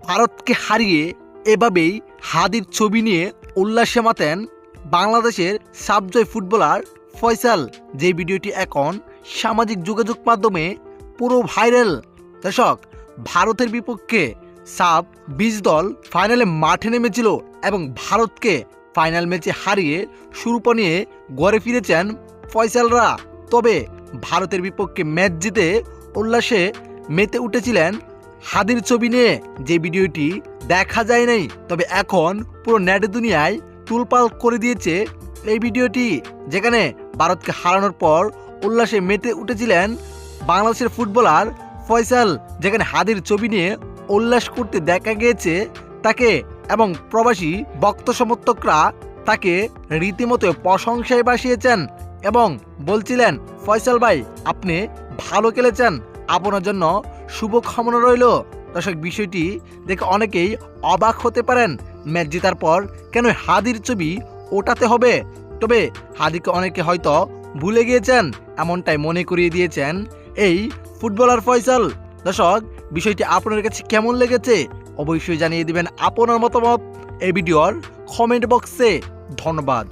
ভারতকে হারিয়ে এভাবেই হাদির ছবি নিয়ে উল্লাসে মাতেন বাংলাদেশের সাবজয় ফুটবলার ফয়সাল, যে ভিডিওটি এখন সামাজিক যোগাযোগ মাধ্যমে পুরো ভাইরাল। দর্শক, ভারতের বিপক্ষে সাব 20 দল ফাইনালে মাঠে নেমেছিল এবং ভারতকে ফাইনাল ম্যাচে হারিয়ে শিরোপা নিয়ে ঘরে ফিরেছেন ফয়সালরা। তবে ভারতের বিপক্ষে ম্যাচ জিতে উল্লাসে মেতে উঠেছিলেন হাদির ছবি নিয়ে, যে ভিডিওটি দেখা যায় নাই। তবে এখন পুরো নেট দুনিয়ায় তুলপাল করে দিয়েছে এই ভিডিওটি, যেখানে ভারতকে হারানোর পর উল্লাসে মেতে উঠেছিলেন বাংলাদেশের ফুটবলার ফয়সাল, যেখানে হাদির ছবি নিয়ে উল্লাস করতে দেখা গিয়েছে তাকে, এবং প্রবাসী ভক্ত সমর্থকরা তাকে রীতিমতো প্রশংসায় বাসিয়েছেন এবং বলছিলেন, ফয়সাল ভাই আপনি ভালো খেলেছেন, আপনার জন্য শুভকামনা রইল। দর্শক, বিষয়টি দেখে অনেকেই অবাক হতে পারেন, ম্যাচ জেতার পর কেন হাদির ছবি ওঠাতে হবে। তবে হাদিকে অনেকে হয়তো ভুলে গিয়েছেন, এমনটাই মনে করিয়ে দিয়েছেন এই ফুটবলার ফয়সাল। দর্শক, বিষয়টি আপনার কাছে কেমন লেগেছে অবশ্যই জানিয়ে দিবেন আপনার মতামত এই ভিডিওর কমেন্ট বক্সে। ধন্যবাদ।